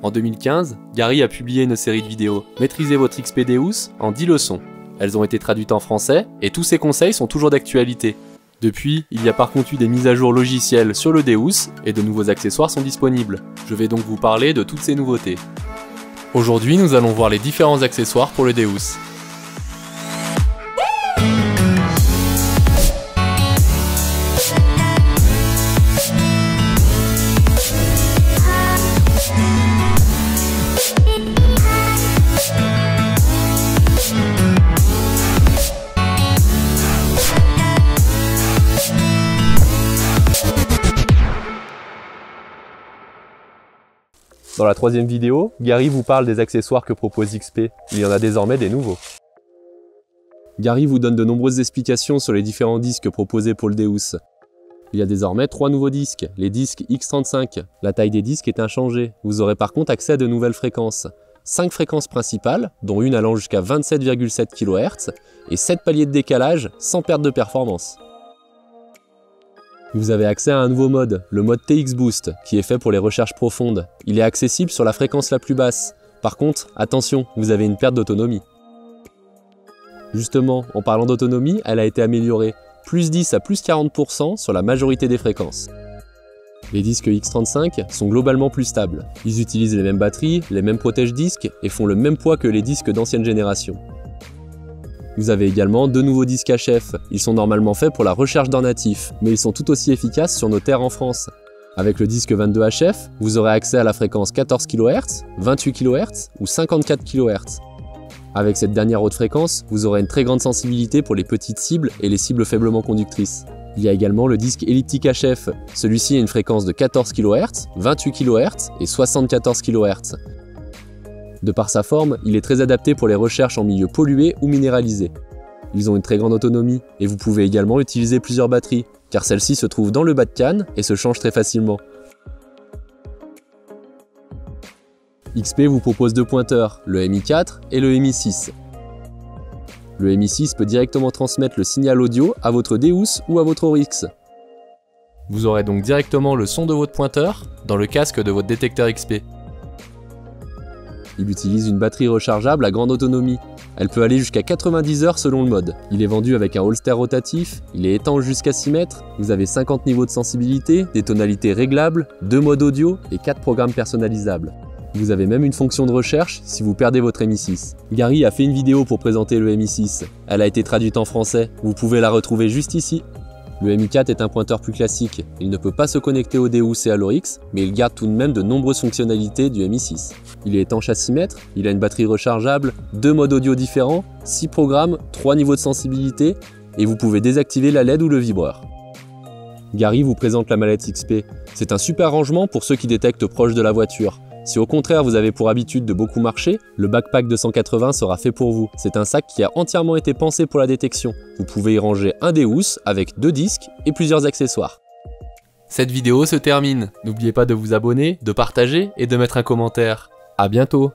En 2015, Gary a publié une série de vidéos « Maîtrisez votre XP Deus en 10 leçons ». Elles ont été traduites en français et tous ces conseils sont toujours d'actualité. Depuis, il y a par contre eu des mises à jour logicielles sur le Deus et de nouveaux accessoires sont disponibles. Je vais donc vous parler de toutes ces nouveautés. Aujourd'hui, nous allons voir les différents accessoires pour le Deus. Dans la troisième vidéo, Gary vous parle des accessoires que propose XP. Il y en a désormais des nouveaux. Gary vous donne de nombreuses explications sur les différents disques proposés pour le Deus. Il y a désormais 3 nouveaux disques, les disques X35. La taille des disques est inchangée. Vous aurez par contre accès à de nouvelles fréquences. 5 fréquences principales, dont une allant jusqu'à 27,7 kHz, et 7 paliers de décalage sans perte de performance. Vous avez accès à un nouveau mode, le mode TX Boost, qui est fait pour les recherches profondes. Il est accessible sur la fréquence la plus basse. Par contre, attention, vous avez une perte d'autonomie. Justement, en parlant d'autonomie, elle a été améliorée, plus 10 à plus 40% sur la majorité des fréquences. Les disques X35 sont globalement plus stables. Ils utilisent les mêmes batteries, les mêmes protège-disques et font le même poids que les disques d'ancienne génération. Vous avez également 2 nouveaux disques HF. Ils sont normalement faits pour la recherche d'un natif, mais ils sont tout aussi efficaces sur nos terres en France. Avec le disque 22 HF, vous aurez accès à la fréquence 14 kHz, 28 kHz ou 54 kHz. Avec cette dernière haute fréquence, vous aurez une très grande sensibilité pour les petites cibles et les cibles faiblement conductrices. Il y a également le disque elliptique HF. Celui-ci a une fréquence de 14 kHz, 28 kHz et 74 kHz. De par sa forme, il est très adapté pour les recherches en milieu pollué ou minéralisé. Ils ont une très grande autonomie et vous pouvez également utiliser plusieurs batteries, car celle-ci se trouve dans le bas de canne et se change très facilement. XP vous propose 2 pointeurs, le MI4 et le MI6. Le MI6 peut directement transmettre le signal audio à votre Deus ou à votre Oryx. Vous aurez donc directement le son de votre pointeur dans le casque de votre détecteur XP. Il utilise une batterie rechargeable à grande autonomie. Elle peut aller jusqu'à 90 heures selon le mode. Il est vendu avec un holster rotatif, il est étanche jusqu'à 6 mètres, vous avez 50 niveaux de sensibilité, des tonalités réglables, 2 modes audio et 4 programmes personnalisables. Vous avez même une fonction de recherche si vous perdez votre MI6. Gary a fait une vidéo pour présenter le MI6. Elle a été traduite en français, vous pouvez la retrouver juste ici. Le MI4 est un pointeur plus classique. Il ne peut pas se connecter au Deus et à l'Oryx, mais il garde tout de même de nombreuses fonctionnalités du MI6. Il est étanche à 6 mètres, il a une batterie rechargeable, 2 modes audio différents, 6 programmes, 3 niveaux de sensibilité, et vous pouvez désactiver la LED ou le vibreur. Gary vous présente la mallette XP. C'est un super rangement pour ceux qui détectent proche de la voiture. Si au contraire vous avez pour habitude de beaucoup marcher, le backpack 280 sera fait pour vous. C'est un sac qui a entièrement été pensé pour la détection. Vous pouvez y ranger un Deus avec 2 disques et plusieurs accessoires. Cette vidéo se termine. N'oubliez pas de vous abonner, de partager et de mettre un commentaire. À bientôt!